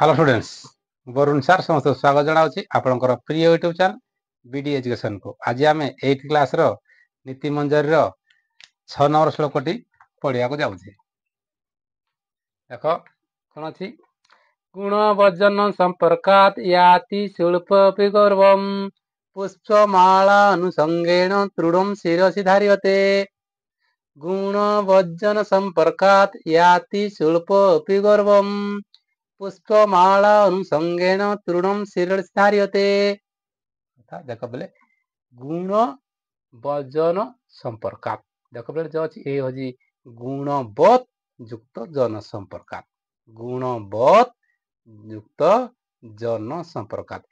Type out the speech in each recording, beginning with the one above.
Hello students Varun sir समस्त स्वागत जनावि आपणकर प्रिय यूट्यूब चैनल बीडी एजुकेशन को आज आम 8th क्लास नीति मंजरी 6 नंबर श्लोकटी पढ़िया जाऊे देख कौन अच्छी गुण वजन संपर्कात याति शुल्पि गौरवम पुष्पमाला अनुसंगेन तृणम शिरसि धार्यते गुण वजन संपर्कात याति शुल्पि गौरवम पुष्पमाला अनुसंगेन तृणम शिरसि धार्यते। देख बोले गुण वजन संपर्कात देख बोले जो अच्छी ये हजी गुणवत युक्त जन संपर्कात गुणवत युक्त जन संपर्कात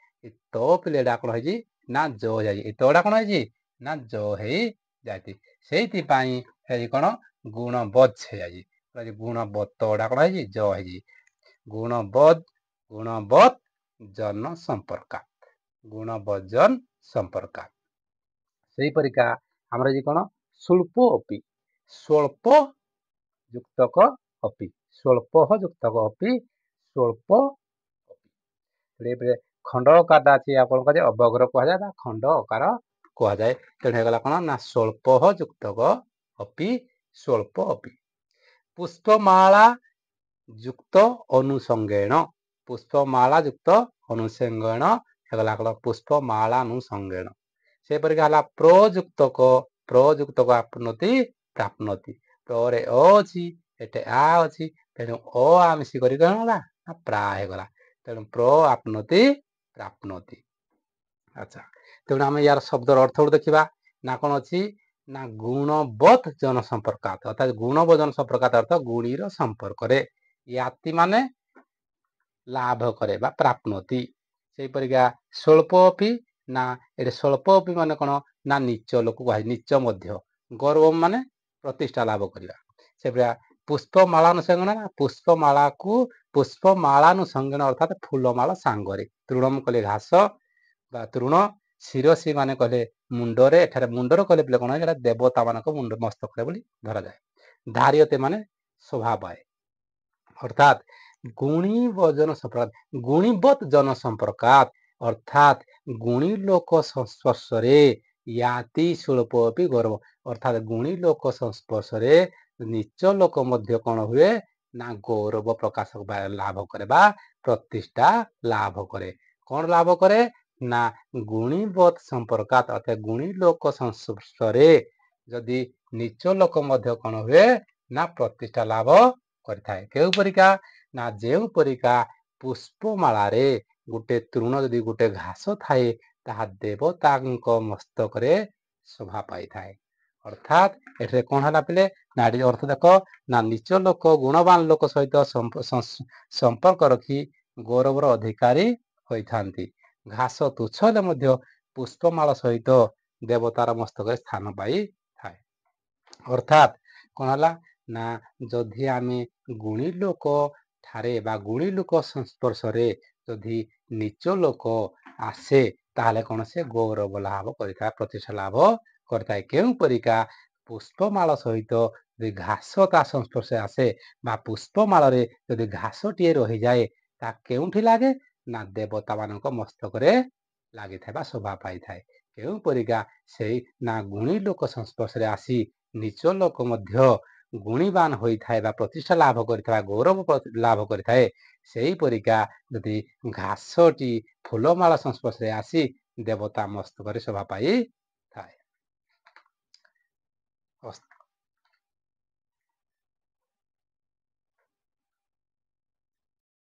तो पिलेटा कौन है ना जो है तोड़ा कौन है ना जो है जाती से कौन गुणवत है गुणवत तोड़ा कौन है जो है गुणवत जन संपर्कात गुणवजन संपर्कात से परिका हमर जी कौन स्वल्प अपि स्वल्प युक्तक अपि स्वल्प युक्तक अपि स्वल्प अपि खंड अकार अच्छी कौन कह अवग्र कहुए खंड अकार कहुए तेणुगला कौन ना स्वल्प युक्तक अपि स्वल्प अपि पुष्पमाला युक्त अनुसंगेन पुष्पमाला युक्त अनुसंगेन हेगला कौन पुष्पमाला अनुसंगेन से परिका प्रयुक्तक आपनोति प्राप्नोति प्रे अ अच्छी एटे आ अच्छी तेणु अ आ मिसी कर प्रा होगला तेणु प्र आपनोति प्राप्नोति। अच्छा तेणु आम यार शब्दर अर्थ देखा ना कौन अच्छी ना गुणवत जन संपर्कात अर्थात गुणव जन संपर्कात अर्थ गुणीर संपर्क याति माने लाभ करे बा प्राप्नोति से परिका स्वल्प अपि ना ये स्वल्प अपि माने कौन ना नीच लोक कह नीच मध्य गौरव माने प्रतिष्ठा लाभ करवा से पूरा पुष्पमालानुसंगन ना पुष्पमाला को पुष्पमालानुसंगन अर्थात फूलमाला सांगरे तृणम कले घास बा तृण शिरसी माने कहले मुंडरे एठारे मुंडर कहले पे कौन है देवता मान मुंड मस्तक बोली धरा जाए धार्यते माने शोभा पाए अर्थात गुणी वजन संपर्कात गुणीवत जन संपर्कात अर्थात गुणी लोक संस्पर्श याति स्वल्प भी गौरव अर्थात गुणी लोक संस्पर्श नीच लोक मध्य कौन हुए ना गौरव प्रकाश लाभ करे बा प्रतिष्ठा लाभ करे कौन लाभ करे ना गुणीवत संपर्कात अर्थात गुणी लोक संस्पर्श जदि नीच लोक मध्य कौन हुए ना प्रतिष्ठा लाभ करथाए केउ परिका ना जेउ परिका पुष्पमाला रे गोटे तृण जदि गोटे घास थाए ताहा देवता मस्तक शोभा पाई थाए अर्थात एठे कौन है पिले ना अर्थ देख ना नीच लोक गुणवान लोक सहित संपर्क रखी गौरवर अधिकारी होइथांती घास तुच्छ हेले पुष्पमाला सहित देवतार मस्तक स्थान पाई थाए अर्थात कौन है ना जदि आम गुणी लोक ठारे बा गुणी लोक संस्पर्श जदि नीच लोक आसे ताहले कौन से गौरव लाभ करता प्रतिष्ठा लाभ करता केउ परिका पुष्पमाला सहित यदि घास ता संस्पर्श आसे बा पुष्पमाला यदि घास टीए रही जाए ता केउठी लागे ना देवता मानक मस्तक लगी था शोभा पाई थाए केउ परिका से ना गुणी लोक संस्पर्श आसी नीच लोक मध्य गुणीवान होता है प्रतिष्ठा लाभ करता गौरव लाभ करता है से परिका यदि घासटी फूलमाला संस्पर्श आसी देवता मस्तक शोभा पाई थाए।